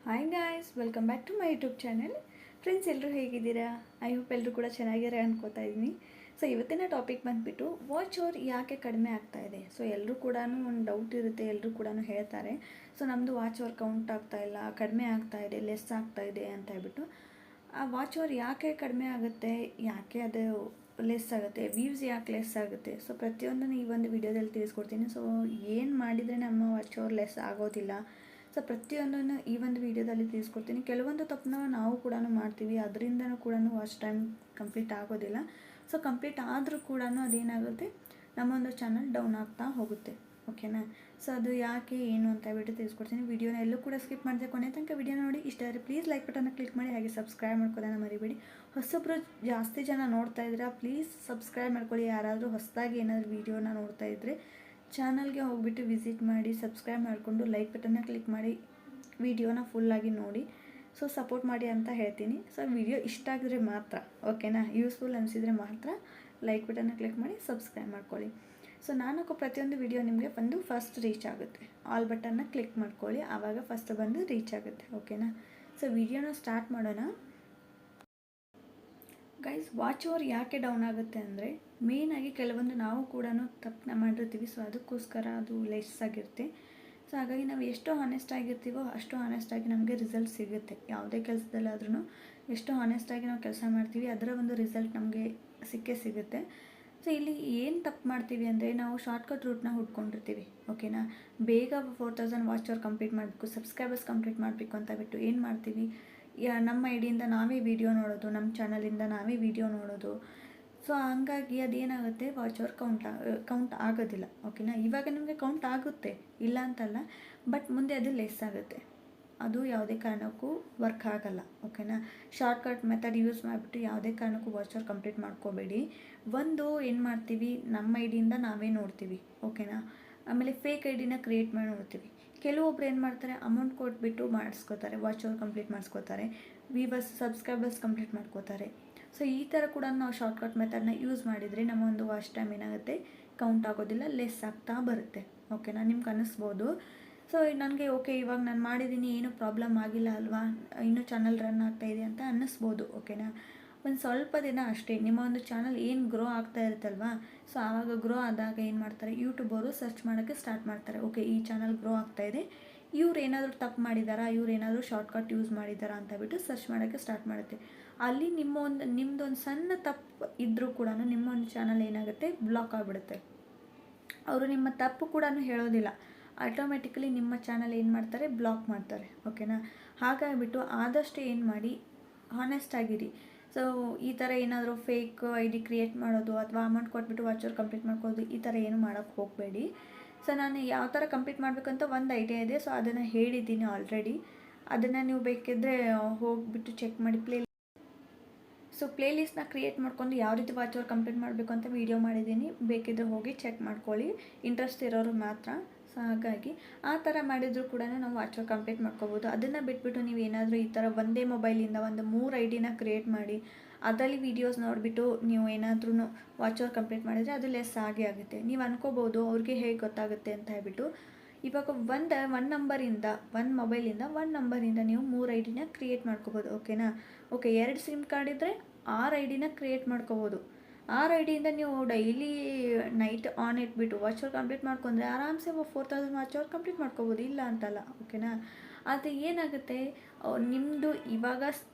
Hi guys, welcome back to my YouTube channel. Friends, ಎಲ್ಲರೂ ಹೇಗಿದ್ದೀರಾ? I hope ಎಲ್ಲರೂ ಕೂಡ ಚೆನ್ನಾಗಿದ್ದಾರೆ ಅನ್ಕೋತಾ ಇದ್ದೀನಿ. ಸೊ ಇವತ್ತಿನ ಟಾಪಿಕ್ ಬಂದುಬಿಟ್ಟು ವಾಚ್ ಅವರ್ ಯಾಕೆ ಕಡಿಮೆ ಆಗ್ತಾ ಇದೆ. ಸೊ ಎಲ್ಲರೂ ಕೂಡ ಒಂದು ಡೌಟ್ ಇರುತ್ತೆ, ಎಲ್ಲರೂ ಕೂಡ ಹೇಳ್ತಾರೆ ಸೊ ನಮ್ಮದು ವಾಚ್ ಅವರ್ ಕೌಂಟ್ ಆಗ್ತಾ ಇಲ್ಲ, ಕಡಿಮೆ ಆಗ್ತಾ ಇದೆ, ಲೆಸ್ ಆಗ್ತಾ ಇದೆ ಅಂತ ಹೇಳ್ಬಿಟ್ಟು. ಆ ವಾಚ್ ಅವರ್ ಯಾಕೆ ಕಡಿಮೆ ಆಗುತ್ತೆ, ಯಾಕೆ ಅದು ಲೆಸ್ ಆಗುತ್ತೆ, ವ್ಯೂಸ್ ಯಾಕೆ ಲೆಸ್ ಆಗುತ್ತೆ, ಸೊ ಪ್ರತಿಯೊಂದನ್ನು ಈ ಒಂದು ವಿಡಿಯೋದಲ್ಲಿ ತಿಳಿಸ್ಕೊಡ್ತೀನಿ. ಸೊ ಏನು ಮಾಡಿದರೆ ನಮ್ಮ ವಾಚ್ ಅವರ್ ಲೆಸ್ ಆಗೋದಿಲ್ಲ, ಸೊ ಪ್ರತಿಯೊಂದನ್ನು ಈ ಒಂದು ವಿಡಿಯೋದಲ್ಲಿ ತಿಳಿಸ್ಕೊಡ್ತೀನಿ. ಕೆಲವೊಂದು ತಪ್ಪನ್ನ ನಾವು ಕೂಡ ಮಾಡ್ತೀವಿ, ಅದರಿಂದನೂ ಕೂಡ ವಾಚ್ ಟೈಮ್ ಕಂಪ್ಲೀಟ್ ಆಗೋದಿಲ್ಲ. ಸೊ ಕಂಪ್ಲೀಟ್ ಆದರೂ ಕೂಡ ಅದೇನಾಗುತ್ತೆ, ನಮ್ಮೊಂದು ಚಾನಲ್ ಡೌನ್ ಆಗ್ತಾ ಹೋಗುತ್ತೆ. ಓಕೆನಾ? ಸೊ ಅದು ಯಾಕೆ ಏನು ಅಂತ ಹೇಳ್ಬಿಟ್ಟು ತಿಳಿಸ್ಕೊಡ್ತೀನಿ. ವಿಡಿಯೋನ ಎಲ್ಲೂ ಕೂಡ ಸ್ಕಿಪ್ ಮಾಡಿದೆ ಕೊನೆ ತನಕ ವಿಡಿಯೋ ನೋಡಿ. ಇಷ್ಟ ಆದರೆ ಪ್ಲೀಸ್ ಲೈಕ್ ಬಟನ್ನ ಕ್ಲಿಕ್ ಮಾಡಿ, ಹಾಗೆ ಸಬ್ಸ್ಕ್ರೈಬ್ ಮಾಡ್ಕೊಳ್ಳೋದನ್ನ ಮರಿಬೇಡಿ. ಹೊಸಬ್ರು ಜಾಸ್ತಿ ಜನ ನೋಡ್ತಾ ಇದ್ದೀರಾ, ಪ್ಲೀಸ್ ಸಬ್ಸ್ಕ್ರೈಬ್ ಮಾಡ್ಕೊಳ್ಳಿ. ಯಾರಾದರೂ ಹೊಸದಾಗಿ ಏನಾದರೂ ವಿಡಿಯೋನ ನೋಡ್ತಾ ಇದ್ದರೆ ಚಾನಲ್ಗೆ ಹೋಗ್ಬಿಟ್ಟು ವಿಸಿಟ್ ಮಾಡಿ, ಸಬ್ಸ್ಕ್ರೈಬ್ ಮಾಡಿಕೊಂಡು ಲೈಕ್ ಬಟನ್ನ ಕ್ಲಿಕ್ ಮಾಡಿ, ವಿಡಿಯೋನ ಫುಲ್ಲಾಗಿ ನೋಡಿ. ಸೊ ಸಪೋರ್ಟ್ ಮಾಡಿ ಅಂತ ಹೇಳ್ತೀನಿ. ಸೊ ವಿಡಿಯೋ ಇಷ್ಟ ಆಗಿದ್ರೆ ಮಾತ್ರ, ಓಕೆನಾ, ಯೂಸ್ಫುಲ್ ಅನಿಸಿದರೆ ಮಾತ್ರ ಲೈಕ್ ಬಟನ್ನ ಕ್ಲಿಕ್ ಮಾಡಿ, ಸಬ್ಸ್ಕ್ರೈಬ್ ಮಾಡ್ಕೊಳ್ಳಿ. ಸೊ ನಾನು ಪ್ರತಿಯೊಂದು ವಿಡಿಯೋ ನಿಮಗೆ ಬಂದು ಫಸ್ಟ್ ರೀಚ್ ಆಗುತ್ತೆ. ಆಲ್ ಬಟನ್ನ ಕ್ಲಿಕ್ ಮಾಡ್ಕೊಳ್ಳಿ, ಆವಾಗ ಫಸ್ಟ್ ಬಂದು ರೀಚ್ ಆಗುತ್ತೆ. ಓಕೆನಾ? ಸೊ ವಿಡಿಯೋನ ಸ್ಟಾರ್ಟ್ ಮಾಡೋಣ. ಗೈಸ್, ವಾಚ್ ಅವರ್ ಯಾಕೆ ಡೌನ್ ಆಗುತ್ತೆ ಅಂದರೆ ಮೇಯ್ನಾಗಿ ಕೆಲವೊಂದು ನಾವು ಕೂಡ ತಪ್ಪನ್ನ ಮಾಡಿರ್ತೀವಿ. ಸೊ ಅದಕ್ಕೋಸ್ಕರ ಅದು ಲೆಸ್ ಆಗಿರುತ್ತೆ. ಸೊ ಹಾಗಾಗಿ ನಾವು ಎಷ್ಟು ಹಾನೆಸ್ಟ್ ಆಗಿರ್ತೀವೋ ಅಷ್ಟು ಹಾನೆಸ್ಟಾಗಿ ನಮಗೆ ರಿಸಲ್ಟ್ ಸಿಗುತ್ತೆ. ಯಾವುದೇ ಕೆಲಸದಲ್ಲಾದ್ರೂ ಎಷ್ಟು ಹಾನೆಸ್ಟಾಗಿ ನಾವು ಕೆಲಸ ಮಾಡ್ತೀವಿ ಅದರ ಒಂದು ರಿಸಲ್ಟ್ ನಮಗೆ ಸಿಕ್ಕೇ ಸಿಗುತ್ತೆ. ಸೊ ಇಲ್ಲಿ ಏನು ತಪ್ಪು ಮಾಡ್ತೀವಿ ಅಂದರೆ ನಾವು ಶಾರ್ಟ್ಕಟ್ ರೂಟ್ನ ಹುಡ್ಕೊಂಡಿರ್ತೀವಿ. ಓಕೆನಾ? ಬೇಗ 4000 ವಾಚ್ ಅವರ್ ಕಂಪ್ಲೀಟ್ ಮಾಡಬೇಕು, ಸಬ್ಸ್ಕ್ರೈಬರ್ಸ್ ಕಂಪ್ಲೀಟ್ ಮಾಡಬೇಕು ಅಂತ ಬಿಟ್ಟು ಏನು ಮಾಡ್ತೀವಿ, ನಮ್ಮ ಐಡಿಯಿಂದ ನಾವೇ ವಿಡಿಯೋ ನೋಡೋದು, ನಮ್ಮ ಚಾನಲಿಂದ ನಾವೇ ವಿಡಿಯೋ ನೋಡೋದು. ಸೊ ಹಂಗಾಗಿ ಅದೇನಾಗುತ್ತೆ, ವಾಚ್ ಅವರ್ ಕೌಂಟ್ ಆಗೋದಿಲ್ಲ. ಓಕೆನಾ? ಇವಾಗ ನಿಮಗೆ ಕೌಂಟ್ ಆಗುತ್ತೆ, ಇಲ್ಲ ಅಂತಲ್ಲ, ಬಟ್ ಮುಂದೆ ಅದು ಲೆಸ್ ಆಗುತ್ತೆ. ಅದು ಯಾವುದೇ ಕಾರಣಕ್ಕೂ ವರ್ಕ್ ಆಗಲ್ಲ. ಓಕೆನಾ? ಶಾರ್ಟ್ಕಟ್ ಮೆಥಡ್ ಯೂಸ್ ಮಾಡಿಬಿಟ್ಟು ಯಾವುದೇ ಕಾರಣಕ್ಕೂ ವಾಚ್ ಅವರ್ ಕಂಪ್ಲೀಟ್ ಮಾಡ್ಕೋಬೇಡಿ. ಒಂದು ಏನು ಮಾಡ್ತೀವಿ, ನಮ್ಮ ಐಡಿಯಿಂದ ನಾವೇ ನೋಡ್ತೀವಿ. ಓಕೆನಾ? ಆಮೇಲೆ ಫೇಕ್ ಐಡಿನ ಕ್ರಿಯೇಟ್ ಮಾಡಿ ನೋಡ್ತೀವಿ. ಕೆಲವೊಬ್ರು ಏನು ಮಾಡ್ತಾರೆ, ಅಮೌಂಟ್ ಕೊಟ್ಬಿಟ್ಟು ಮಾಡಿಸ್ಕೋತಾರೆ, ವಾಚ್ ಅವರ್ ಕಂಪ್ಲೀಟ್ ಮಾಡಿಸ್ಕೋತಾರೆ, ವ್ಯೂವರ್ಸ್ ಸಬ್ಸ್ಕ್ರೈಬರ್ಸ್ ಕಂಪ್ಲೀಟ್ ಮಾಡ್ಕೋತಾರೆ. ಸೊ ಈ ಥರ ಕೂಡ ನಾವು ಶಾರ್ಟ್ಕಟ್ ಮೆಥಡ್ನ ಯೂಸ್ ಮಾಡಿದರೆ ನಮ್ಮ ಒಂದು ವಾಚ್ ಟೈಮ್ ಏನಾಗುತ್ತೆ, ಕೌಂಟ್ ಆಗೋದಿಲ್ಲ, ಲೆಸ್ ಆಗ್ತಾ ಬರುತ್ತೆ. ಓಕೆನಾ? ನಿಮ್ಗೆ ಅನ್ನಿಸ್ಬೋದು, ಸೊ ನನಗೆ ಓಕೆ ಇವಾಗ ನಾನು ಮಾಡಿದ್ದೀನಿ, ಏನೂ ಪ್ರಾಬ್ಲಮ್ ಆಗಿಲ್ಲ ಅಲ್ವಾ, ಇನ್ನೂ ಚಾನಲ್ ರನ್ ಆಗ್ತಾಯಿದೆ ಅಂತ ಅನ್ನಿಸ್ಬೋದು. ಓಕೆನಾ? ಒಂದು ಸ್ವಲ್ಪ ದಿನ ಅಷ್ಟೇ, ನಿಮ್ಮ ಒಂದು ಚಾನಲ್ ಏನು ಗ್ರೋ ಆಗ್ತಾ ಇರುತ್ತಲ್ವಾ, ಸೊ ಆವಾಗ ಗ್ರೋ ಆದಾಗ ಏನು ಮಾಡ್ತಾರೆ, ಯೂಟ್ಯೂಬರು ಸರ್ಚ್ ಮಾಡೋಕ್ಕೆ ಸ್ಟಾರ್ಟ್ ಮಾಡ್ತಾರೆ. ಓಕೆ, ಈ ಚಾನಲ್ ಗ್ರೋ ಆಗ್ತಾಯಿದೆ, ಇವ್ರು ಏನಾದರೂ ತಪ್ಪು ಮಾಡಿದಾರಾ, ಇವ್ರು ಏನಾದರೂ ಶಾರ್ಟ್ಕಟ್ ಯೂಸ್ ಮಾಡಿದಾರಾ ಅಂತ ಬಿಟ್ಟು ಸರ್ಚ್ ಮಾಡೋಕ್ಕೆ ಸ್ಟಾರ್ಟ್ ಮಾಡುತ್ತೆ. ಅಲ್ಲಿ ನಿಮ್ಮದೊಂದು ಸಣ್ಣ ತಪ್ಪು ಇದ್ದರೂ ಕೂಡ ನಿಮ್ಮ ಒಂದು ಚಾನಲ್ ಏನಾಗುತ್ತೆ, ಬ್ಲಾಕ್ ಆಗಿಬಿಡುತ್ತೆ. ಅವರು ನಿಮ್ಮ ತಪ್ಪು ಕೂಡ ಹೇಳೋದಿಲ್ಲ, ಆಟೋಮೆಟಿಕಲಿ ನಿಮ್ಮ ಚಾನಲ್ ಏನು ಮಾಡ್ತಾರೆ, ಬ್ಲಾಕ್ ಮಾಡ್ತಾರೆ. ಓಕೆನಾ? ಹಾಗಾಗಿಬಿಟ್ಟು ಆದಷ್ಟು ಏನು ಮಾಡಿ, ಹಾನೆಸ್ಟ್ ಆಗಿರಿ. ಸೊ ಈ ಥರ ಏನಾದರೂ ಫೇಕ್ ಐ ಡಿ ಕ್ರಿಯೇಟ್ ಮಾಡೋದು ಅಥವಾ ಅಮೌಂಟ್ ಕೊಟ್ಬಿಟ್ಟು ವಾಚ್ ಅವರ್ ಕಂಪ್ಲೀಟ್ ಮಾಡ್ಕೊಳ್ಳೋದು, ಈ ಥರ ಏನು ಮಾಡೋಕ್ಕೆ ಹೋಗಬೇಡಿ. ಸೊ ನಾನು ಯಾವ ಥರ ಕಂಪ್ಲೀಟ್ ಮಾಡಬೇಕಂತ ಒಂದು ಐಡಿಯಾ ಇದೆ. ಸೊ ಅದನ್ನು ಹೇಳಿದ್ದೀನಿ ಆಲ್ರೆಡಿ, ಅದನ್ನು ನೀವು ಬೇಕಿದ್ದರೆ ಹೋಗಿಬಿಟ್ಟು ಚೆಕ್ ಮಾಡಿ. ಪ್ಲೇ ಲಿಸ್ಟ್ನ ಕ್ರಿಯೇಟ್ ಮಾಡ್ಕೊಂಡು ಯಾವ ರೀತಿ ವಾಚ್ ಅವರ್ ಕಂಪ್ಲೀಟ್ ಮಾಡಬೇಕು ಅಂತ ವೀಡಿಯೋ ಮಾಡಿದ್ದೀನಿ, ಬೇಕಿದ್ದರೆ ಹೋಗಿ ಚೆಕ್ ಮಾಡ್ಕೊಳ್ಳಿ, ಇಂಟ್ರೆಸ್ಟ್ ಇರೋರು ಮಾತ್ರ. ಸೊ ಹಾಗಾಗಿ ಆ ಥರ ಮಾಡಿದರೂ ಕೂಡ ನಾವು ವಾಚ್ ಅವರ್ ಕಂಪ್ಲೀಟ್ ಮಾಡ್ಕೋಬೋದು. ಅದನ್ನು ಬಿಟ್ಬಿಟ್ಟು ನೀವು ಏನಾದರೂ ಈ ಥರ ಒಂದೇ ಮೊಬೈಲಿಂದ ಒಂದು 3 ಐಡಿನ ಕ್ರಿಯೇಟ್ ಮಾಡಿ ಅದರಲ್ಲಿ ವೀಡಿಯೋಸ್ ನೋಡಿಬಿಟ್ಟು ನೀವು ಏನಾದ್ರೂ ವಾಚ್ ಅವರ್ ಕಂಪ್ಲೀಟ್ ಮಾಡಿದರೆ ಅದು ಲೆಸ್ ಆಗೇ ಆಗುತ್ತೆ. ನೀವು ಅನ್ಕೋಬೋದು ಅವ್ರಿಗೆ ಹೇಗೆ ಗೊತ್ತಾಗುತ್ತೆ ಅಂತ ಹೇಳ್ಬಿಟ್ಟು. ಇವಾಗ ಒಂದು ಮೊಬೈಲಿಂದ 1 ನಂಬರಿಂದ ನೀವು 3 ಐಡಿನ ಕ್ರಿಯೇಟ್ ಮಾಡ್ಕೋಬೋದು. ಓಕೆನಾ? ಓಕೆ, 2 ಸಿಮ್ ಕಾರ್ಡ್ ಇದ್ದರೆ 6 ಐಡಿನ ಕ್ರಿಯೇಟ್ ಮಾಡ್ಕೋಬೋದು. 6 ಐಡಿಯಿಂದ ನೀವು ಡೈಲಿ ನೈಟ್ ಆನ್ ಇಟ್ಬಿಟ್ಟು ವಾಚ್ ಅವರ್ ಕಂಪ್ಲೀಟ್ ಮಾಡ್ಕೊಂಡ್ರೆ ಆರಾಮ್ಸೆ 4000 ವಾಚ್ ಅವರ್ ಕಂಪ್ಲೀಟ್ ಮಾಡ್ಕೋಬೋದು, ಇಲ್ಲ ಅಂತಲ್ಲ. ಓಕೆನಾ? ಅದು ಏನಾಗುತ್ತೆ, ನಿಮ್ಮದು ಇವಾಗ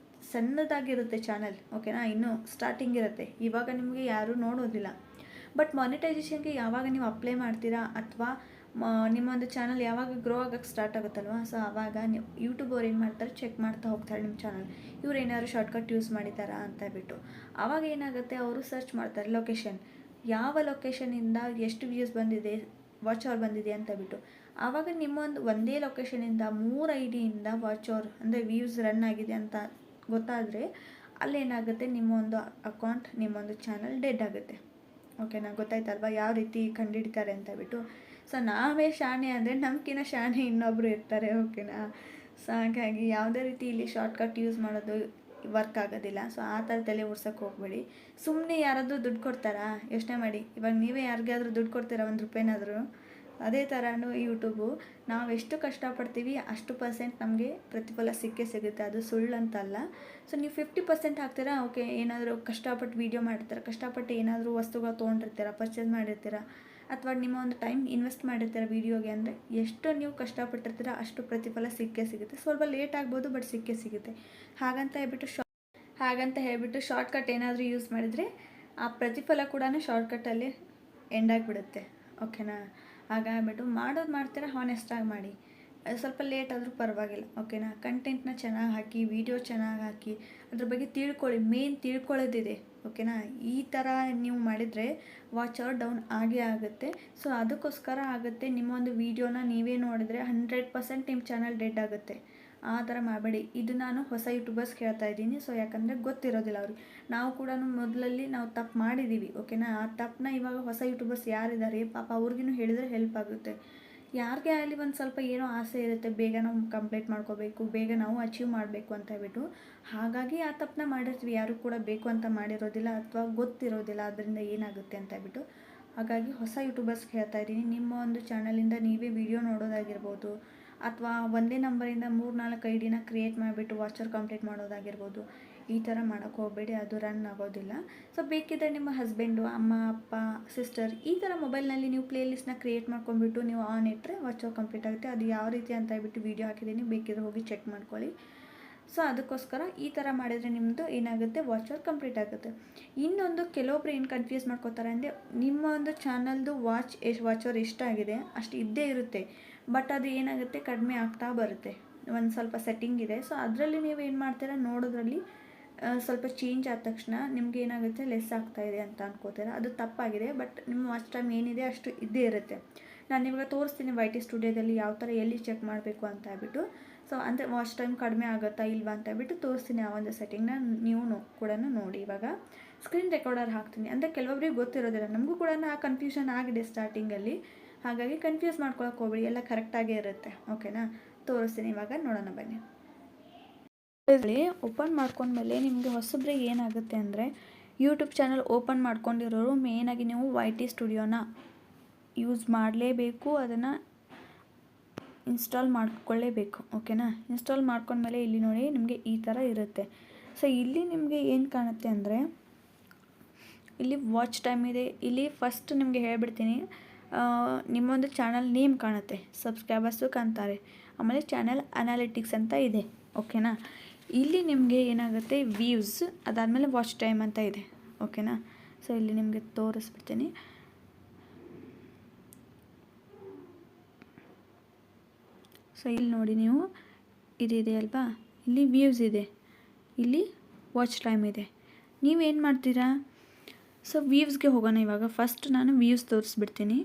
ಸಣ್ಣದಾಗಿರುತ್ತೆ ಚಾನಲ್. ಓಕೆನಾ? ಇನ್ನೂ ಸ್ಟಾರ್ಟಿಂಗ್ ಇರುತ್ತೆ, ಇವಾಗ ನಿಮಗೆ ಯಾರೂ ನೋಡೋದಿಲ್ಲ. ಬಟ್ ಮಾನಿಟೈಸೇಷನ್ಗೆ ಯಾವಾಗ ನೀವು ಅಪ್ಲೈ ಮಾಡ್ತೀರಾ ಅಥವಾ ನಿಮ್ಮೊಂದು ಚಾನಲ್ ಯಾವಾಗ ಗ್ರೋ ಆಗೋಕ್ಕೆ ಸ್ಟಾರ್ಟ್ ಆಗುತ್ತಲ್ವ, ಸೊ ಆವಾಗ ನೀವು ಯೂಟ್ಯೂಬ್ ಅವ್ರು ಏನು ಮಾಡ್ತಾರೆ, ಚೆಕ್ ಮಾಡ್ತಾ ಹೋಗ್ತಾರೆ ನಿಮ್ಮ ಚಾನಲ್, ಇವ್ರು ಏನಾದ್ರು ಶಾರ್ಟ್ಕಟ್ ಯೂಸ್ ಮಾಡಿದ್ದಾರಾ ಅಂತ ಬಿಟ್ಟು. ಆವಾಗ ಏನಾಗುತ್ತೆ, ಅವರು ಸರ್ಚ್ ಮಾಡ್ತಾರೆ ಲೊಕೇಶನ್, ಯಾವ ಲೊಕೇಶನಿಂದ ಎಷ್ಟು ವ್ಯೂಸ್ ಬಂದಿದೆ, ವಾಚ್ ಅವರ್ ಬಂದಿದೆ ಅಂತ ಬಿಟ್ಟು. ಆವಾಗ ಒಂದೇ ಲೊಕೇಶನಿಂದ 3 ಐಡಿಯಿಂದ ವಾಚ್ ಅವರ್ ಅಂದರೆ ವ್ಯೂಸ್ ರನ್ ಆಗಿದೆ ಅಂತ ಗೊತ್ತಾದರೆ ಅಲ್ಲೇನಾಗುತ್ತೆ, ನಿಮ್ಮೊಂದು ಅಕೌಂಟ್, ನಿಮ್ಮೊಂದು ಚಾನಲ್ ಡೆಡ್ ಆಗುತ್ತೆ. ಓಕೆನಾ? ಗೊತ್ತಾಯ್ತಲ್ವ ಯಾವ ರೀತಿ ಕಂಡುಹಿಡಿತಾರೆ ಅಂತ ಬಿಟ್ಟು. ಸೊ ನಾವೇ ಶಾಣೆ ಅಂದರೆ ನಮ್ಗಿನ್ನ ಶಾಣೆ ಇನ್ನೊಬ್ಬರು ಇರ್ತಾರೆ. ಓಕೆನಾ? ಸೊ ಹಾಗಾಗಿ ಯಾವುದೇ ರೀತಿ ಇಲ್ಲಿ ಶಾರ್ಟ್ಕಟ್ ಯೂಸ್ ಮಾಡೋದು ವರ್ಕ್ ಆಗೋದಿಲ್ಲ. ಸೊ ಆ ಥರ ತಲೆ ಓಡ್ಸೋಕ್ಕೆ ಹೋಗಬೇಡಿ. ಸುಮ್ಮನೆ ಯಾರಾದರೂ ದುಡ್ಡು ಕೊಡ್ತಾರಾ, ಯೋಚನೆ ಮಾಡಿ. ಇವಾಗ ನೀವೇ ಯಾರಿಗಾದ್ರೂ ದುಡ್ಡು ಕೊಡ್ತೀರಾ, 1 ರೂಪಾಯಿನಾದರೂ, ಅದೇ ಥರನೂ ಯೂಟ್ಯೂಬು, ನಾವೆಷ್ಟು ಕಷ್ಟಪಡ್ತೀವಿ ಅಷ್ಟು ಪರ್ಸೆಂಟ್ ನಮಗೆ ಪ್ರತಿಫಲ ಸಿಕ್ಕೇ ಸಿಗುತ್ತೆ, ಅದು ಸುಳ್ಳಂತಲ್ಲ. ಸೊ ನೀವು 50% ಹಾಕ್ತೀರಾ, ಓಕೆ, ಏನಾದರೂ ಕಷ್ಟಪಟ್ಟು ವೀಡಿಯೋ ಮಾಡಿರ್ತೀರ, ಕಷ್ಟಪಟ್ಟು ಏನಾದರೂ ವಸ್ತುಗಳು ತೊಗೊಂಡಿರ್ತೀರ, ಪರ್ಚೇಸ್ ಮಾಡಿರ್ತೀರ, ಅಥವಾ ನಿಮ್ಮ ಒಂದು ಟೈಮ್ ಇನ್ವೆಸ್ಟ್ ಮಾಡಿರ್ತೀರ ವೀಡಿಯೋಗೆ ಅಂದರೆ, ಎಷ್ಟು ನೀವು ಕಷ್ಟಪಟ್ಟಿರ್ತೀರ ಅಷ್ಟು ಪ್ರತಿಫಲ ಸಿಕ್ಕೇ ಸಿಗುತ್ತೆ. ಸ್ವಲ್ಪ ಲೇಟ್ ಆಗ್ಬೋದು, ಬಟ್ ಸಿಕ್ಕೇ ಸಿಗುತ್ತೆ. ಹಾಗಂತ ಹೇಳ್ಬಿಟ್ಟು ಶಾರ್ಟ್ಕಟ್ ಏನಾದರೂ ಯೂಸ್ ಮಾಡಿದರೆ ಆ ಪ್ರತಿಫಲ ಕೂಡ ಶಾರ್ಟ್ಕಟ್ಟಲ್ಲಿ ಎಂಡ್ ಆಗಿಬಿಡುತ್ತೆ. ಓಕೆನಾ? ಹಾಗಾಗ್ಬಿಟ್ಟು ಮಾಡೋದು ಮಾಡ್ತೀರಾ, ಹಾನೆಸ್ಟಾಗಿ ಮಾಡಿ. ಸ್ವಲ್ಪ ಲೇಟ್ ಆದರೂ ಪರವಾಗಿಲ್ಲ. ಓಕೆನಾ? ಕಂಟೆಂಟ್ನ ಚೆನ್ನಾಗಿ ಹಾಕಿ, ವಿಡಿಯೋ ಚೆನ್ನಾಗಿ ಹಾಕಿ, ಅದ್ರ ಬಗ್ಗೆ ತಿಳ್ಕೊಳ್ಳಿ. ಮೇನ್ ತಿಳ್ಕೊಳ್ಳೋದಿದೆ. ಓಕೆನಾ? ಈ ಥರ ನೀವು ಮಾಡಿದರೆ ವಾಚ್ ಅವರ್ ಡೌನ್ ಆಗೇ ಆಗುತ್ತೆ. ಸೊ ಅದಕ್ಕೋಸ್ಕರ ಆಗುತ್ತೆ, ನಿಮ್ಮ ಒಂದು ವೀಡಿಯೋನ ನೀವೇ ನೋಡಿದರೆ 100% ನಿಮ್ಮ ಚಾನಲ್ ಡೆಡ್ ಆಗುತ್ತೆ. ಆ ಥರ ಮಾಡಬೇಡಿ. ಇದು ನಾನು ಹೊಸ ಯೂಟ್ಯೂಬರ್ಸ್ಗೆ ಹೇಳ್ತಾ ಇದ್ದೀನಿ. ಸೊ ಯಾಕಂದರೆ ಗೊತ್ತಿರೋದಿಲ್ಲ ಅವ್ರಿಗೆ. ನಾವು ಕೂಡ ಮೊದಲಲ್ಲಿ ನಾವು ತಪ್ಪು ಮಾಡಿದ್ದೀವಿ. ಓಕೆನಾ? ಆ ತಪ್ಪನ್ನ ಇವಾಗ ಹೊಸ ಯೂಟ್ಯೂಬರ್ಸ್ ಯಾರಿದ್ದಾರೆ ಪಾಪ ಅವ್ರಿಗೂ ಹೇಳಿದರೆ ಹೆಲ್ಪ್ ಆಗುತ್ತೆ. ಯಾರಿಗೆ ಆಗಲಿ ಒಂದು ಸ್ವಲ್ಪ ಏನೋ ಆಸೆ ಇರುತ್ತೆ, ಬೇಗ ನಾವು ಕಂಪ್ಲೀಟ್ ಮಾಡ್ಕೋಬೇಕು, ಬೇಗ ನಾವು ಅಚೀವ್ ಮಾಡಬೇಕು ಅಂತ ಹೇಳ್ಬಿಟ್ಟು. ಹಾಗಾಗಿ ಆ ತಪ್ಪನ್ನ ಮಾಡಿರ್ತೀವಿ. ಯಾರು ಕೂಡ ಬೇಕು ಅಂತ ಮಾಡಿರೋದಿಲ್ಲ ಅಥವಾ ಗೊತ್ತಿರೋದಿಲ್ಲ ಅದರಿಂದ ಏನಾಗುತ್ತೆ ಅಂತ ಹೇಳ್ಬಿಟ್ಟು. ಹಾಗಾಗಿ ಹೊಸ ಯೂಟ್ಯೂಬರ್ಸ್ಗೆ ಹೇಳ್ತಾ ಇದ್ದೀನಿ, ನಿಮ್ಮ ಒಂದು ಚಾನಲಿಂದ ನೀವೇ ವಿಡಿಯೋ ನೋಡೋದಾಗಿರ್ಬೋದು, ಅಥವಾ ಒಂದೇ ನಂಬರಿಂದ 3-4 ಐಡಿನ ಕ್ರಿಯೇಟ್ ಮಾಡಿಬಿಟ್ಟು ವಾಚರ್ ಕಂಪ್ಲೀಟ್ ಮಾಡೋದಾಗಿರ್ಬೋದು. ಈ ಥರ ಮಾಡೋಕ್ಕೆ ಹೋಗಬೇಡಿ, ಅದು ರನ್ ಆಗೋದಿಲ್ಲ. ಸೊ ಬೇಕಿದ್ದರೆ ನಿಮ್ಮ ಹಸ್ಬೆಂಡು, ಅಮ್ಮ, ಅಪ್ಪ, ಸಿಸ್ಟರ್ ಈ ಥರ ಮೊಬೈಲ್ನಲ್ಲಿ ನೀವು ಪ್ಲೇ ಲಿಸ್ಟ್ನ ಕ್ರಿಯೇಟ್ ಮಾಡ್ಕೊಂಡ್ಬಿಟ್ಟು ನೀವು ಆನ್ ಇಟ್ಟರೆ ವಾಚರ್ ಕಂಪ್ಲೀಟ್ ಆಗುತ್ತೆ. ಅದು ಯಾವ ರೀತಿ ಅಂತ ಹೇಳ್ಬಿಟ್ಟು ವೀಡಿಯೋ ಹಾಕಿದ್ದೀನಿ, ಬೇಕಿದ್ರೆ ಹೋಗಿ ಚೆಕ್ ಮಾಡ್ಕೊಳ್ಳಿ. ಸೊ ಅದಕ್ಕೋಸ್ಕರ ಈ ಥರ ಮಾಡಿದರೆ ನಿಮ್ಮದು ಏನಾಗುತ್ತೆ, ವಾಚರ್ ಕಂಪ್ಲೀಟ್ ಆಗುತ್ತೆ. ಇನ್ನೊಂದು ಕೆಲವೊಬ್ರು ಏನು ಕನ್ಫ್ಯೂಸ್ ಮಾಡ್ಕೋತಾರೆ ಅಂದರೆ, ನಿಮ್ಮ ಒಂದು ಚಾನಲ್ದು ವಾಚರ್ ಎಷ್ಟಾಗಿದೆ ಅಷ್ಟು ಇದ್ದೇ ಇರುತ್ತೆ, ಬಟ್ ಅದು ಏನಾಗುತ್ತೆ ಕಡಿಮೆ ಆಗ್ತಾ ಬರುತ್ತೆ. ಒಂದು ಸ್ವಲ್ಪ ಸೆಟ್ಟಿಂಗ್ ಇದೆ. ಸೊ ಅದರಲ್ಲಿ ನೀವು ಏನು ಮಾಡ್ತೀರಾ, ನೋಡೋದ್ರಲ್ಲಿ ಸ್ವಲ್ಪ ಚೇಂಜ್ ಆದ ತಕ್ಷಣ ನಿಮ್ಗೆ ಏನಾಗುತ್ತೆ, ಲೆಸ್ ಆಗ್ತಾಯಿದೆ ಅಂತ ಅನ್ಕೋತೀರ. ಅದು ತಪ್ಪಾಗಿದೆ. ಬಟ್ ನಿಮ್ಮ ವಾಚ್ ಟೈಮ್ ಏನಿದೆ ಅಷ್ಟು ಇದ್ದೇ ಇರುತ್ತೆ. ನಾನು ನಿಮಗೆ ತೋರಿಸ್ತೀನಿ YT ಸ್ಟುಡಿಯೋದಲ್ಲಿ ಯಾವ ಥರ ಎಲ್ಲಿ ಚೆಕ್ ಮಾಡಬೇಕು ಅಂತ ಹೇಳ್ಬಿಟ್ಟು. ಸೊ ಅಂದರೆ ವಾಚ್ ಟೈಮ್ ಕಡಿಮೆ ಆಗುತ್ತಾ ಇಲ್ವಾ ಅಂತ ಹೇಳ್ಬಿಟ್ಟು ತೋರಿಸ್ತೀನಿ. ಆ ಒಂದು ಸೆಟ್ಟಿಂಗ್ನ ನೀವು ಕೂಡ ನೋಡಿ. ಇವಾಗ ಸ್ಕ್ರೀನ್ ರೆಕಾರ್ಡರ್ ಹಾಕ್ತೀನಿ. ಅಂದರೆ ಕೆಲವೊಬ್ಬರಿಗೆ ಗೊತ್ತಿರೋದಿಲ್ಲ, ನಮಗೂ ಕೂಡ ಆ ಕನ್ಫ್ಯೂಷನ್ ಆಗಿದೆ ಸ್ಟಾರ್ಟಿಂಗಲ್ಲಿ. ಹಾಗಾಗಿ ಕನ್ಫ್ಯೂಸ್ ಮಾಡ್ಕೊಳಕ್ಕೆ ಹೋಗ್ಬೇಡಿ, ಎಲ್ಲ ಕರೆಕ್ಟಾಗೇ ಇರುತ್ತೆ. ಓಕೆನಾ? ತೋರಿಸ್ತೀನಿ. ಇವಾಗ ನೋಡೋಣ ಬನ್ನಿ. ಓಪನ್ ಮಾಡ್ಕೊಂಡ್ಮೇಲೆ ನಿಮಗೆ ಹೊಸಬ್ರಿಗೆ ಏನಾಗುತ್ತೆ ಅಂದರೆ, ಯೂಟ್ಯೂಬ್ ಚಾನಲ್ ಓಪನ್ ಮಾಡ್ಕೊಂಡಿರೋರು ಮೇಯ್ನಾಗಿ ನೀವು YT ಸ್ಟುಡಿಯೋನ ಯೂಸ್ ಮಾಡಲೇಬೇಕು, ಅದನ್ನು ಇನ್ಸ್ಟಾಲ್ ಮಾಡ್ಕೊಳ್ಳೇಬೇಕು. ಓಕೆನಾ? ಇನ್ಸ್ಟಾಲ್ ಮಾಡ್ಕೊಂಡ್ಮೇಲೆ ಇಲ್ಲಿ ನೋಡಿ ನಿಮಗೆ ಈ ಥರ ಇರುತ್ತೆ. ಸೊ ಇಲ್ಲಿ ನಿಮಗೆ ಏನು ಕಾಣುತ್ತೆ ಅಂದರೆ, ಇಲ್ಲಿ ವಾಚ್ ಟೈಮ್ ಇದೆ. ಇಲ್ಲಿ ಫಸ್ಟ್ ನಿಮಗೆ ಹೇಳ್ಬಿಡ್ತೀನಿ, ನಿಮ್ಮೊಂದು ಚಾನಲ್ ನೇಮ್ ಕಾಣುತ್ತೆ, ಸಬ್ಸ್ಕ್ರೈಬರ್ಸು ಕಾಣ್ತಾರೆ, ಆಮೇಲೆ ಚಾನಲ್ ಅನಾಲಿಟಿಕ್ಸ್ ಅಂತ ಇದೆ. ಓಕೆನಾ? ಇಲ್ಲಿ ನಿಮಗೆ ಏನಾಗುತ್ತೆ, ವ್ಯೂಸ್, ಅದಾದಮೇಲೆ ವಾಚ್ ಟೈಮ್ ಅಂತ ಇದೆ. ಓಕೆನಾ? ಸೊ ಇಲ್ಲಿ ನಿಮಗೆ ತೋರಿಸ್ಬಿಡ್ತೀನಿ. ಸೊ ಇಲ್ಲಿ ನೋಡಿ ನೀವು, ಇದಿದೆ ಅಲ್ವಾ, ಇಲ್ಲಿ ವ್ಯೂಸ್ ಇದೆ, ಇಲ್ಲಿ ವಾಚ್ ಟೈಮ್ ಇದೆ. ನೀವೇನು ಮಾಡ್ತೀರಾ, ಸೊ ವ್ಯೂಸ್ಗೆ ಹೋಗೋಣ. ಇವಾಗ ಫಸ್ಟ್ ನಾನು ವ್ಯೂಸ್ ತೋರಿಸ್ಬಿಡ್ತೀನಿ.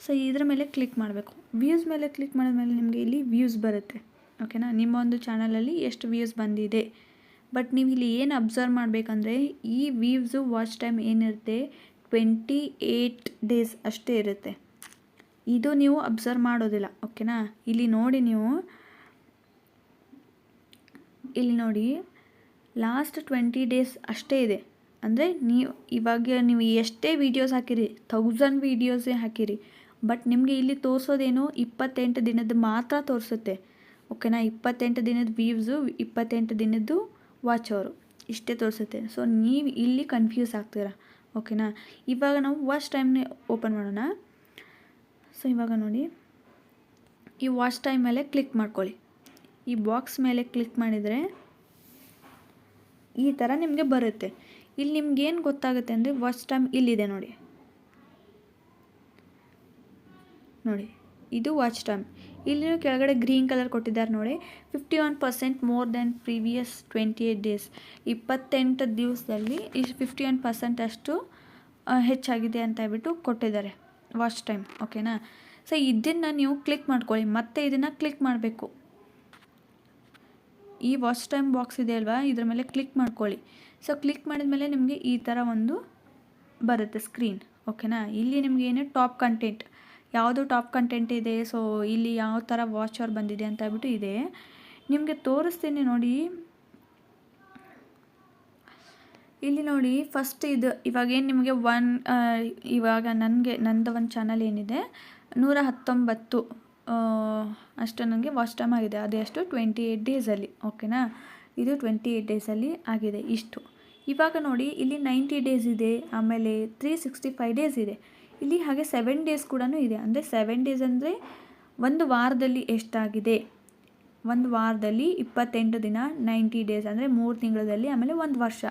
ಸೊ ಇದ್ರ ಮೇಲೆ ಕ್ಲಿಕ್ ಮಾಡಬೇಕು. ವ್ಯೂಸ್ ಮೇಲೆ ಕ್ಲಿಕ್ ಮಾಡಿದ್ಮೇಲೆ ನಿಮಗೆ ಇಲ್ಲಿ ವ್ಯೂಸ್ ಬರುತ್ತೆ. ಓಕೆನಾ? ನಿಮ್ಮ ಒಂದು ಚಾನಲಲ್ಲಿ ಎಷ್ಟು ವ್ಯೂಸ್ ಬಂದಿದೆ. ಬಟ್ ನೀವು ಇಲ್ಲಿ ಏನು ಅಬ್ಸರ್ವ್ ಮಾಡಬೇಕಂದ್ರೆ, ಈ ವ್ಯೂಸು ವಾಚ್ ಟೈಮ್ ಏನಿರುತ್ತೆ 28 ಡೇಸ್ ಅಷ್ಟೇ ಇರುತ್ತೆ. ಇದು ನೀವು ಅಬ್ಸರ್ವ್ ಮಾಡೋದಿಲ್ಲ. ಓಕೆನಾ? ಇಲ್ಲಿ ನೋಡಿ, ನೀವು ಇಲ್ಲಿ ನೋಡಿ, ಲಾಸ್ಟ್ 20 ಡೇಸ್ ಅಷ್ಟೇ ಇದೆ. ಅಂದರೆ ಇವಾಗ ನೀವು ಎಷ್ಟೇ ವೀಡಿಯೋಸ್ ಹಾಕಿರಿ, 1000 ವೀಡಿಯೋಸೇ ಹಾಕಿರಿ, ಬಟ್ ನಿಮಗೆ ಇಲ್ಲಿ ತೋರಿಸೋದೇನು 28 ದಿನದ ಮಾತ್ರ ತೋರಿಸುತ್ತೆ. ಓಕೆನಾ? 28 ದಿನದ ವ್ಯೂಸು, 28 ದಿನದ್ದು ವಾಚ್ ಅವರು, ಇಷ್ಟೇ ತೋರಿಸುತ್ತೆ. ಸೊ ನೀವು ಇಲ್ಲಿ ಕನ್ಫ್ಯೂಸ್ ಆಗ್ತೀರಾ. ಓಕೆನಾ? ಇವಾಗ ನಾವು ವಾಚ್ ಟೈಮ್ನೇ ಓಪನ್ ಮಾಡೋಣ. ಸೊ ಇವಾಗ ನೋಡಿ, ಈ ವಾಚ್ ಟೈಮ್ ಮೇಲೆ ಕ್ಲಿಕ್ ಮಾಡ್ಕೊಳ್ಳಿ. ಈ ಬಾಕ್ಸ್ ಮೇಲೆ ಕ್ಲಿಕ್ ಮಾಡಿದರೆ ಈ ಥರ ನಿಮಗೆ ಬರುತ್ತೆ. ಇಲ್ಲಿ ನಿಮ್ಗೇನು ಗೊತ್ತಾಗುತ್ತೆ ಅಂದರೆ, ವಾಚ್ ಟೈಮ್ ಇಲ್ಲಿದೆ ನೋಡಿ, ನೋಡಿ ಇದು ವಾಚ್ ಟೈಮ್. ಇಲ್ಲಿ ಕೆಳಗಡೆ ಗ್ರೀನ್ ಕಲರ್ ಕೊಟ್ಟಿದ್ದಾರೆ ನೋಡಿ, 51% ಮೋರ್ ದ್ಯಾನ್ ಪ್ರೀವಿಯಸ್ 28 ಡೇಸ್. 28 ದಿವಸದಲ್ಲಿ 51% ಅಷ್ಟು ಹೆಚ್ಚಾಗಿದೆ ಅಂತ ಹೇಳ್ಬಿಟ್ಟು ಕೊಟ್ಟಿದ್ದಾರೆ ವಾಚ್ ಟೈಮ್. ಓಕೆನಾ? ಸೊ ಇದನ್ನು ನೀವು ಕ್ಲಿಕ್ ಮಾಡ್ಕೊಳ್ಳಿ, ಮತ್ತೆ ಇದನ್ನು ಕ್ಲಿಕ್ ಮಾಡಬೇಕು. ಈ ವಾಚ್ ಟೈಮ್ ಬಾಕ್ಸ್ ಇದೆ ಅಲ್ವಾ, ಇದ್ರ ಮೇಲೆ ಕ್ಲಿಕ್ ಮಾಡ್ಕೊಳ್ಳಿ. ಸೊ ಕ್ಲಿಕ್ ಮಾಡಿದ್ಮೇಲೆ ನಿಮಗೆ ಈ ಥರ ಒಂದು ಬರುತ್ತೆ ಸ್ಕ್ರೀನ್. ಓಕೆನಾ? ಇಲ್ಲಿ ನಿಮಗೆ ಏನು ಟಾಪ್ ಕಂಟೆಂಟ್, ಯಾವುದು ಟಾಪ್ ಕಂಟೆಂಟ್ ಇದೆ, ಸೊ ಇಲ್ಲಿ ಯಾವ ಥರ ವಾಚ್ ಅವರ್ ಬಂದಿದೆ ಅಂತ ಹೇಳ್ಬಿಟ್ಟು ಇದೆ. ನಿಮಗೆ ತೋರಿಸ್ತೀನಿ ನೋಡಿ. ಇಲ್ಲಿ ನೋಡಿ, ಫಸ್ಟ್ ಇದು ಇವಾಗೇನು ನಿಮಗೆ ಇವಾಗ ನಂದು ಒಂದು ಚಾನಲ್ ಏನಿದೆ, 119 ಅಷ್ಟು ನನಗೆ ವಾಚ್ ಟೈಮ್ ಆಗಿದೆ. ಅದು ಎಷ್ಟು 28 ಡೇಸಲ್ಲಿ. ಓಕೆನಾ, ಇದು 28 ಡೇಸಲ್ಲಿ ಆಗಿದೆ ಇಷ್ಟು. ಇವಾಗ ನೋಡಿ ಇಲ್ಲಿ 90 ಡೇಸ್ ಇದೆ, ಆಮೇಲೆ 365 ಡೇಸ್ ಇದೆ. ಇಲ್ಲಿ ಹಾಗೆ 7 ಡೇಸ್ ಕೂಡ ಇದೆ. ಅಂದರೆ 7 ಡೇಸ್ ಅಂದರೆ ಒಂದು ವಾರದಲ್ಲಿ ಎಷ್ಟಾಗಿದೆ, ಒಂದು ವಾರದಲ್ಲಿ 28 ದಿನ, 90 ಡೇಸ್ ಅಂದರೆ 3 ತಿಂಗಳಲ್ಲಿ, ಆಮೇಲೆ 1 ವರ್ಷ.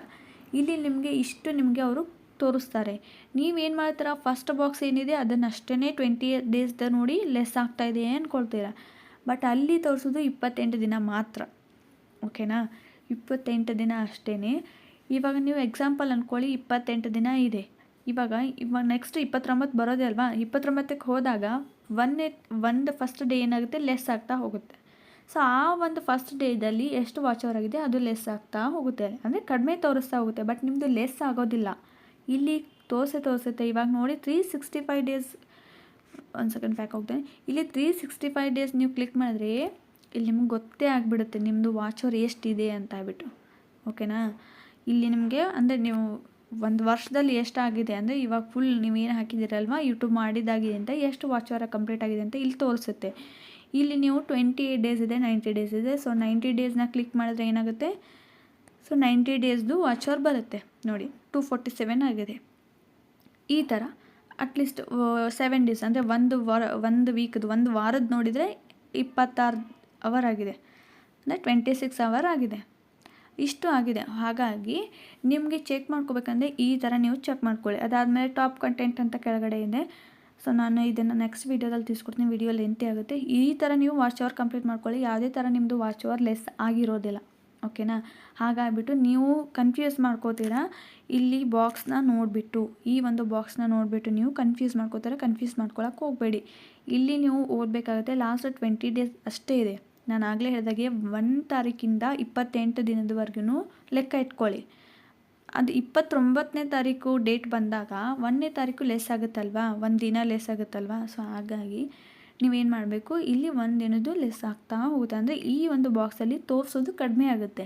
ಇಲ್ಲಿ ನಿಮಗೆ ಇಷ್ಟು ನಿಮಗೆ ಅವರು ತೋರಿಸ್ತಾರೆ. ನೀವೇನು ಮಾಡ್ತೀರಾ, ಫಸ್ಟ್ ಬಾಕ್ಸ್ ಏನಿದೆ ಅದನ್ನು ಅಷ್ಟೇ 20 ಡೇಸ್ದ ನೋಡಿ ಲೆಸ್ ಆಗ್ತಾಯಿದೆ ಅಂದ್ಕೊಳ್ತೀರಾ. ಬಟ್ ಅಲ್ಲಿ ತೋರಿಸೋದು 28 ದಿನ ಮಾತ್ರ. ಓಕೆನಾ, 28 ದಿನ ಅಷ್ಟೇ. ಇವಾಗ ನೀವು ಎಕ್ಸಾಂಪಲ್ ಅಂದ್ಕೊಳ್ಳಿ, 28 ದಿನ ಇದೆ. ಇವಾಗ ನೆಕ್ಸ್ಟ್ 29 ಬರೋದೇ ಅಲ್ವಾ. 29ಕ್ಕೆ ಹೋದಾಗ ಒಂದು ಫಸ್ಟ್ ಡೇ ಏನಾಗುತ್ತೆ, ಲೆಸ್ ಆಗ್ತಾ ಹೋಗುತ್ತೆ. ಸೊ ಆ ಒಂದು ಫಸ್ಟ್ ಡೇದಲ್ಲಿ ಎಷ್ಟು ವಾಚ್ ಅವರ್ ಆಗಿದೆ ಅದು ಲೆಸ್ ಆಗ್ತಾ ಹೋಗುತ್ತೆ, ಅಂದರೆ ಕಡಿಮೆ ತೋರಿಸ್ತಾ ಹೋಗುತ್ತೆ. ಬಟ್ ನಿಮ್ಮದು ಲೆಸ್ ಆಗೋದಿಲ್ಲ, ಇಲ್ಲಿ ತೋರಿಸುತ್ತೆ. ಇವಾಗ ನೋಡಿ 365 ಡೇಸ್, ಒಂದು ಸೆಕೆಂಡ್ ಬ್ಯಾಕ್ ಹೋಗ್ತೇನೆ. ಇಲ್ಲಿ 365 ಡೇಸ್ ನೀವು ಕ್ಲಿಕ್ ಮಾಡಿದ್ರೆ ಇಲ್ಲಿ ನಿಮ್ಗೆ ಗೊತ್ತೇ ಆಗಿಬಿಡುತ್ತೆ ನಿಮ್ಮದು ವಾಚ್ ಅವರ್ ಎಷ್ಟಿದೆ ಅಂತ ಹೇಳ್ಬಿಟ್ಟು. ಓಕೆನಾ, ಇಲ್ಲಿ ನಿಮಗೆ ಅಂದರೆ ನೀವು ಒಂದು ವರ್ಷದಲ್ಲಿ ಎಷ್ಟಾಗಿದೆ ಅಂದರೆ ಇವಾಗ ಫುಲ್ ನೀವೇನು ಹಾಕಿದ್ದೀರಲ್ವ ಯೂಟ್ಯೂಬ್ ಮಾಡಿದ್ದಾಗಿದೆ ಅಂತ ಎಷ್ಟು ವಾಚ್ ಅವರ್ ಕಂಪ್ಲೀಟ್ ಆಗಿದೆ ಅಂತ ಇಲ್ಲಿ ತೋರಿಸುತ್ತೆ. ಇಲ್ಲಿ ನೀವು 28 ಡೇಸ್ ಇದೆ, 90 ಡೇಸ್ ಇದೆ. ಸೊ 90 ಡೇಸ್ನ ಕ್ಲಿಕ್ ಮಾಡಿದ್ರೆ ಏನಾಗುತ್ತೆ, ಸೊ 90 ಡೇಸ್ದು ವಾಚ್ ಅವರ್ ಬರುತ್ತೆ ನೋಡಿ, 247 ಆಗಿದೆ. ಈ ಥರ ಅಟ್ಲೀಸ್ಟ್ 7 ಡೇಸ್ ಅಂದರೆ ಒಂದು ವೀಕ್ದು, ಒಂದು ವಾರದ್ದು ನೋಡಿದರೆ 26 ಅವರ್ ಆಗಿದೆ, ಅಂದರೆ 26 ಅವರ್ ಆಗಿದೆ. ಇಷ್ಟು ಆಗಿದೆ. ಹಾಗಾಗಿ ನಿಮಗೆ ಚೆಕ್ ಮಾಡ್ಕೋಬೇಕಂದ್ರೆ ಈ ಥರ ನೀವು ಚೆಕ್ ಮಾಡ್ಕೊಳ್ಳಿ. ಅದಾದಮೇಲೆ ಟಾಪ್ ಕಂಟೆಂಟ್ ಅಂತ ಕೆಳಗಡೆ ಇದೆ. ಸೊ ನಾನು ಇದನ್ನು ನೆಕ್ಸ್ಟ್ ವೀಡಿಯೋದಲ್ಲಿ ತಿಳಿಸ್ಕೊಡ್ತೀನಿ, ವಿಡಿಯೋ ಲೆಂತಿ ಆಗುತ್ತೆ. ಈ ಥರ ನೀವು ವಾಚ್ ಅವರ್ ಕಂಪ್ಲೀಟ್ ಮಾಡ್ಕೊಳ್ಳಿ. ಯಾವುದೇ ಥರ ನಿಮ್ಮದು ವಾಚ್ ಅವರ್ ಲೆಸ್ ಆಗಿರೋದಿಲ್ಲ. ಓಕೆನಾ, ಹಾಗಾಗಿಬಿಟ್ಟು ನೀವು ಕನ್ಫ್ಯೂಸ್ ಮಾಡ್ಕೋತೀರಾ. ಇಲ್ಲಿ ಬಾಕ್ಸ್ನ ನೋಡಿಬಿಟ್ಟು, ಈ ಒಂದು ಬಾಕ್ಸ್ನ ನೋಡಿಬಿಟ್ಟು ನೀವು ಕನ್ಫ್ಯೂಸ್ ಮಾಡ್ಕೊಳಕ್ಕೆ ಹೋಗಬೇಡಿ. ಇಲ್ಲಿ ನೀವು ಓದಬೇಕಾಗುತ್ತೆ. ಲಾಸ್ಟ್ 20 ಡೇಸ್ ಅಷ್ಟೇ ಇದೆ. ನಾನು ಆಗಲೇ ಹೇಳಿದಾಗೆ 1 ತಾರೀಕಿಂದ 28 ದಿನದವರೆಗೂ ಲೆಕ್ಕ ಇಟ್ಕೊಳ್ಳಿ. ಅದು 29ನೇ ತಾರೀಕು ಡೇಟ್ ಬಂದಾಗ 1ನೇ ತಾರೀಕು ಲೆಸ್ ಆಗುತ್ತಲ್ವಾ, ಒಂದು ದಿನ ಲೆಸ್ ಆಗುತ್ತಲ್ವಾ. ಸೊ ಹಾಗಾಗಿ ನೀವೇನು ಮಾಡಬೇಕು, ಇಲ್ಲಿ ಒಂದು ದಿನದ್ದು ಲೆಸ್ ಆಗ್ತಾ ಹೋಗುತ್ತೆ. ಅಂದರೆ ಈ ಒಂದು ಬಾಕ್ಸಲ್ಲಿ ತೋರಿಸೋದು ಕಡಿಮೆ ಆಗುತ್ತೆ.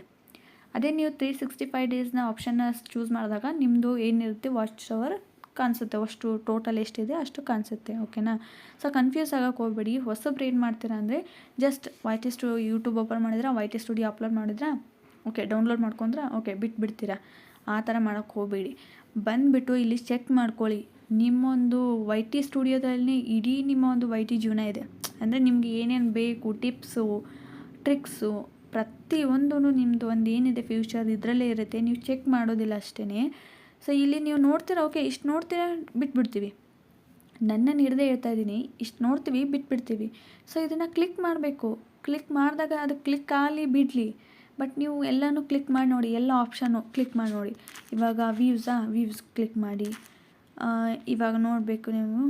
ಅದೇ ನೀವು 365 ಡೇಸ್ನ ಆಪ್ಷನ್ನ ಚೂಸ್ ಮಾಡಿದಾಗ ನಿಮ್ಮದು ಏನಿರುತ್ತೆ ವಾಚ್ ಅವರ್ ಕಾಣಿಸುತ್ತೆ, ಅಷ್ಟು ಟೋಟಲ್ ಎಷ್ಟಿದೆ ಅಷ್ಟು ಕಾಣಿಸುತ್ತೆ. ಓಕೆನಾ, ಸೊ ಕನ್ಫ್ಯೂಸ್ ಆಗೋಕ್ಕೆ ಹೋಗಬೇಡಿ. ಹೊಸಬ್ರು ಏನು ಮಾಡ್ತೀರಾ ಅಂದರೆ just YT studio YouTube open ಮಾಡಿದ್ರೆ YT ಸ್ಟುಡಿಯೋ ಅಪ್ಲೋಡ್ ಮಾಡಿದ್ರಾ, ಓಕೆ ಡೌನ್ಲೋಡ್ ಮಾಡ್ಕೊಂಡ್ರೆ ಓಕೆ ಬಿಟ್ಬಿಡ್ತೀರಾ. ಆ ಥರ ಮಾಡೋಕ್ಕೆ ಹೋಗಬೇಡಿ. ಬಂದುಬಿಟ್ಟು ಇಲ್ಲಿ ಚೆಕ್ ಮಾಡ್ಕೊಳ್ಳಿ. ನಿಮ್ಮೊಂದು YT ಸ್ಟುಡಿಯೋದಲ್ಲಿ ಇಡೀ ನಿಮ್ಮ ಒಂದು YT ಜೀವನ ಇದೆ. ಅಂದರೆ ನಿಮಗೆ ಏನೇನು ಬೇಕು, ಟಿಪ್ಸು ಟ್ರಿಕ್ಸು ಪ್ರತಿಯೊಂದೂ ನಿಮ್ಮದು ಒಂದು ಏನಿದೆ ಫ್ಯೂಚರ್ ಇದರಲ್ಲೇ ಇರುತ್ತೆ. ನೀವು ಚೆಕ್ ಮಾಡೋದಿಲ್ಲ ಅಷ್ಟೇ. ಸೊ ಇಲ್ಲಿ ನೀವು ನೋಡ್ತೀರಾ, ಓಕೆ ಇಷ್ಟು ನೋಡ್ತೀರಾ ಬಿಟ್ಬಿಡ್ತೀವಿ. ನನ್ನನ್ನು ಹಿಡ್ದೇ ಹೇಳ್ತಾ ಇದ್ದೀನಿ, ಇಷ್ಟು ನೋಡ್ತೀವಿ ಬಿಟ್ಬಿಡ್ತೀವಿ. ಸೊ ಇದನ್ನು ಕ್ಲಿಕ್ ಮಾಡಬೇಕು. ಕ್ಲಿಕ್ ಮಾಡಿದಾಗ ಅದು ಕ್ಲಿಕ್ ಆಗಲಿ ಬಿಡಲಿ, ಬಟ್ ನೀವು ಎಲ್ಲನೂ ಕ್ಲಿಕ್ ಮಾಡಿ ನೋಡಿ, ಎಲ್ಲ ಆಪ್ಷನ್ನು ಕ್ಲಿಕ್ ಮಾಡಿ ನೋಡಿ. ಇವಾಗ ವ್ಯೂಸ್ ಕ್ಲಿಕ್ ಮಾಡಿ. ಇವಾಗ ನೋಡಬೇಕು ನೀವು,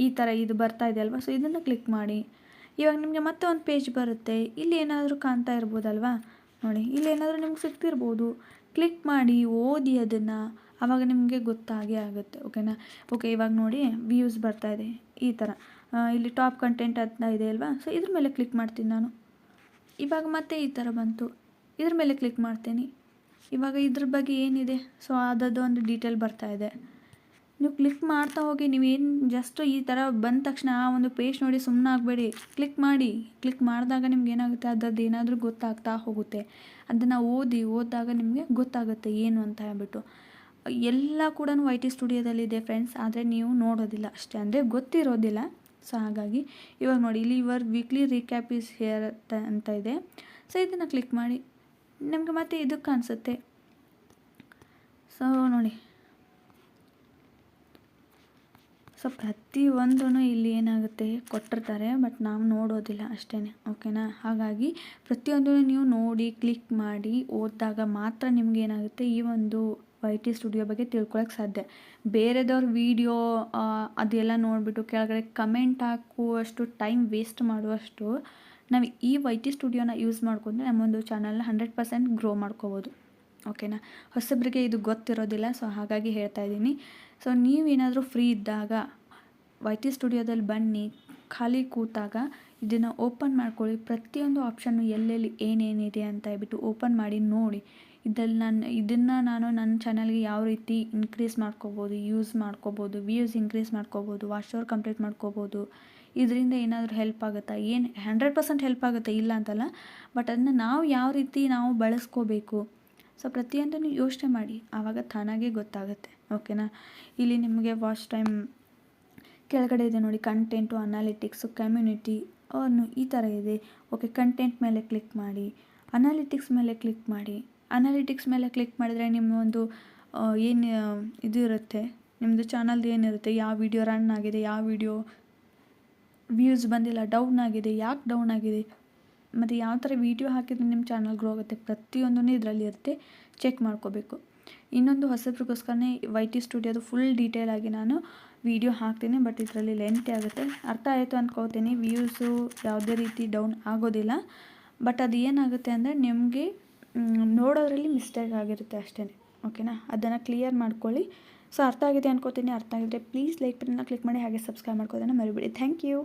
ಈ ಥರ ಇದು ಬರ್ತಾ ಇದೆ ಅಲ್ವಾ. ಸೊ ಇದನ್ನು ಕ್ಲಿಕ್ ಮಾಡಿ. ಇವಾಗ ನಿಮಗೆ ಮತ್ತೆ ಒಂದು ಪೇಜ್ ಬರುತ್ತೆ. ಇಲ್ಲಿ ಏನಾದರೂ ಕಾಣ್ತಾ ಇರ್ಬೋದಲ್ವಾ, ನೋಡಿ ಇಲ್ಲಿ ಏನಾದರೂ ನಿಮ್ಗೆ ಸಿಗ್ತಿರ್ಬೋದು. ಕ್ಲಿಕ್ ಮಾಡಿ ಓದಿ ಅದನ್ನು, ಆವಾಗ ನಿಮಗೆ ಗೊತ್ತಾಗೇ ಆಗುತ್ತೆ. ಓಕೆನಾ, ಓಕೆ ಇವಾಗ ನೋಡಿ ವ್ಯೂಸ್ ಬರ್ತಾ ಇದೆ ಈ ಥರ. ಇಲ್ಲಿ ಟಾಪ್ ಕಂಟೆಂಟ್ ಅಂತ ಇದೆ ಅಲ್ವಾ. ಸೊ ಇದ್ರ ಮೇಲೆ ಕ್ಲಿಕ್ ಮಾಡ್ತೀನಿ ನಾನು. ಇವಾಗ ಮತ್ತೆ ಈ ಥರ ಬಂತು, ಇದ್ರ ಮೇಲೆ ಕ್ಲಿಕ್ ಮಾಡ್ತೀನಿ. ಇವಾಗ ಇದ್ರ ಬಗ್ಗೆ ಏನಿದೆ, ಸೊ ಅದದ್ದು ಒಂದು ಡೀಟೇಲ್ ಬರ್ತಾ ಇದೆ. ನೀವು ಕ್ಲಿಕ್ ಮಾಡ್ತಾ ಹೋಗಿ. ನೀವೇನು ಜಸ್ಟ್ ಈ ಥರ ಬಂದ ತಕ್ಷಣ ಆ ಒಂದು ಪೇಜ್ ನೋಡಿ ಸುಮ್ಮನೆ ಆಗಬೇಡಿ, ಕ್ಲಿಕ್ ಮಾಡಿ. ಕ್ಲಿಕ್ ಮಾಡಿದಾಗ ನಿಮ್ಗೆ ಏನಾಗುತ್ತೆ, ಅದರದ್ದು ಏನಾದರೂ ಗೊತ್ತಾಗ್ತಾ ಹೋಗುತ್ತೆ. ಅದನ್ನು ಓದಿದಾಗ ನಿಮಗೆ ಗೊತ್ತಾಗುತ್ತೆ ಏನು ಅಂತ ಹೇಳ್ಬಿಟ್ಟು. ಎಲ್ಲ ಕೂಡ YT ಸ್ಟುಡಿಯೋದಲ್ಲಿದೆ ಫ್ರೆಂಡ್ಸ್, ಆದರೆ ನೀವು ನೋಡೋದಿಲ್ಲ ಅಷ್ಟೇ, ಅಂದರೆ ಗೊತ್ತಿರೋದಿಲ್ಲ. ಸೊ ಹಾಗಾಗಿ ಇವಾಗ ನೋಡಿ ಇಲ್ಲಿ your weekly recap is here ಅಂತ ಇದೆ. ಸೊ ಇದನ್ನು ಕ್ಲಿಕ್ ಮಾಡಿ, ನಿಮಗೆ ಮತ್ತೆ ಇದು ಕಾಣಿಸುತ್ತೆ. ಸೊ ನೋಡಿ, ಸೊ ಪ್ರತಿಯೊಂದೂ ಇಲ್ಲಿ ಏನಾಗುತ್ತೆ ಕೊಟ್ಟಿರ್ತಾರೆ, ಬಟ್ ನಾವು ನೋಡೋದಿಲ್ಲ ಅಷ್ಟೇ. ಓಕೆನಾ, ಹಾಗಾಗಿ ಪ್ರತಿಯೊಂದೂ ನೀವು ನೋಡಿ ಕ್ಲಿಕ್ ಮಾಡಿ ಓದಿದಾಗ ಮಾತ್ರ ನಿಮ್ಗೆ ಏನಾಗುತ್ತೆ ಈ ಒಂದು YT ಸ್ಟುಡಿಯೋ ಬಗ್ಗೆ ತಿಳ್ಕೊಳಕ್ಕೆ ಸಾಧ್ಯ. ಬೇರೆದವ್ರ ವೀಡಿಯೋ ಅದೆಲ್ಲ ನೋಡಿಬಿಟ್ಟು ಕೆಳಗಡೆ ಕಮೆಂಟ್ ಹಾಕುವಷ್ಟು ಟೈಮ್ ವೇಸ್ಟ್ ಮಾಡುವಷ್ಟು ನಾವು ಈ YT ಸ್ಟುಡಿಯೋನ ಯೂಸ್ ಮಾಡ್ಕೊಂಡ್ರೆ ನಮ್ಮೊಂದು ಚಾನಲ್ನ 100% ಗ್ರೋ ಮಾಡ್ಕೋಬೋದು. ಓಕೆನಾ, ಹೊಸಬ್ರಿಗೆ ಇದು ಗೊತ್ತಿರೋದಿಲ್ಲ. ಸೊ ಹಾಗಾಗಿ ಹೇಳ್ತಾ ಇದ್ದೀನಿ. ಸೊ ನೀವೇನಾದರೂ ಫ್ರೀ ಇದ್ದಾಗ YT ಸ್ಟುಡಿಯೋದಲ್ಲಿ ಬನ್ನಿ, ಖಾಲಿ ಕೂತಾಗ ಇದನ್ನು ಓಪನ್ ಮಾಡ್ಕೊಳ್ಳಿ. ಪ್ರತಿಯೊಂದು ಆಪ್ಷನ್ನು ಎಲ್ಲೆಲ್ಲಿ ಏನೇನಿದೆ ಅಂತ ಹೇಳ್ಬಿಟ್ಟು ಓಪನ್ ಮಾಡಿ ನೋಡಿ. ಇದನ್ನು ನಾನು ನನ್ನ ಚಾನಲ್ಗೆ ಯಾವ ರೀತಿ ಇನ್ಕ್ರೀಸ್ ಮಾಡ್ಕೋಬೋದು, ಯೂಸ್ ಮಾಡ್ಕೋಬೋದು, ವ್ಯೂಸ್ ಇನ್ಕ್ರೀಸ್ ಮಾಡ್ಕೋಬೋದು, ವಾಚ್ ಅವರ್ ಕಂಪ್ಲೀಟ್ ಮಾಡ್ಕೋಬೋದು, ಇದರಿಂದ ಏನಾದರೂ ಹೆಲ್ಪ್ ಆಗುತ್ತಾ, ಏನು 100% ಹೆಲ್ಪ್ ಆಗುತ್ತೆ ಇಲ್ಲ ಅಂತಲ್ಲ, ಬಟ್ ಅದನ್ನ ನಾವು ಯಾವ ರೀತಿ ನಾವು ಬಳಸ್ಕೋಬೇಕು, ಸೊ ಪ್ರತಿಯೊಂದನ್ನು ಯೋಚನೆ ಮಾಡಿ, ಆವಾಗ ತಾನಾಗೇ ಗೊತ್ತಾಗುತ್ತೆ. ಓಕೆನಾ. ಇಲ್ಲಿ ನಿಮಗೆ ವಾಚ್ ಟೈಮ್ ಕೆಳಗಡೆ ಇದೆ ನೋಡಿ, ಕಂಟೆಂಟು, ಅನಾಲಿಟಿಕ್ಸು, ಕಮ್ಯುನಿಟಿ ಈ ಥರ ಇದೆ. ಓಕೆ, ಕಂಟೆಂಟ್ ಮೇಲೆ ಕ್ಲಿಕ್ ಮಾಡಿ, ಅನಾಲಿಟಿಕ್ಸ್ ಮೇಲೆ ಕ್ಲಿಕ್ ಮಾಡಿ. ಅನಾಲಿಟಿಕ್ಸ್ ಮೇಲೆ ಕ್ಲಿಕ್ ಮಾಡಿದರೆ ನಿಮ್ಮ ಒಂದು ಏನು ಇದು ಇರುತ್ತೆ, ನಿಮ್ಮದು ಚಾನಲ್ದು ಏನಿರುತ್ತೆ, ಯಾವ ವಿಡಿಯೋ ರನ್ ಆಗಿದೆ, ಯಾವ ವಿಡಿಯೋ ವ್ಯೂಸ್ ಬಂದಿಲ್ಲ, ಡೌನ್ ಆಗಿದೆ, ಯಾಕೆ ಡೌನ್ ಆಗಿದೆ, ಮತ್ತು ಯಾವ ಥರ ವೀಡಿಯೋ ಹಾಕಿದರೆ ನಿಮ್ಮ ಚಾನಲ್ ಗ್ರೋ ಆಗುತ್ತೆ, ಪ್ರತಿಯೊಂದೂ ಇದರಲ್ಲಿ ಇರುತ್ತೆ, ಚೆಕ್ ಮಾಡ್ಕೋಬೇಕು. ಇನ್ನೊಂದು ಹೊಸಬ್ರಿಗೋಸ್ಕರನೇ YT ಸ್ಟುಡಿಯೋದು ಫುಲ್ ಡೀಟೇಲ್ ಆಗಿ ನಾನು ವಿಡಿಯೋ ಹಾಕ್ತೀನಿ, ಬಟ್ ಇದರಲ್ಲಿ ಲೆಂತ್ ಆಗುತ್ತೆ. ಅರ್ಥ ಆಯಿತು ಅಂದ್ಕೋತೀನಿ. ವ್ಯೂಸು ಯಾವುದೇ ರೀತಿ ಡೌನ್ ಆಗೋದಿಲ್ಲ, ಬಟ್ ಅದು ಏನಾಗುತ್ತೆ ಅಂದರೆ ನಿಮಗೆ ನೋಡೋದ್ರಲ್ಲಿ ಮಿಸ್ಟೇಕ್ ಆಗಿರುತ್ತೆ ಅಷ್ಟೇ. ಓಕೆನಾ, ಅದನ್ನು ಕ್ಲಿಯರ್ ಮಾಡ್ಕೊಳ್ಳಿ. ಸೊ ಅರ್ಥ ಆಗಿದೆ ಅಂದ್ಕೋತೀನಿ. ಅರ್ಥ ಆಗಿದ್ರೆ ಪ್ಲೀಸ್ ಲೈಕ್ ಬಟನ್ನ ಕ್ಲಿಕ್ ಮಾಡಿ, ಹಾಗೆ ಸಬ್ಸ್ಕ್ರೈಬ್ ಮಾಡ್ಕೋದನ್ನು ಮರಿಬೇಡಿ. Thank you.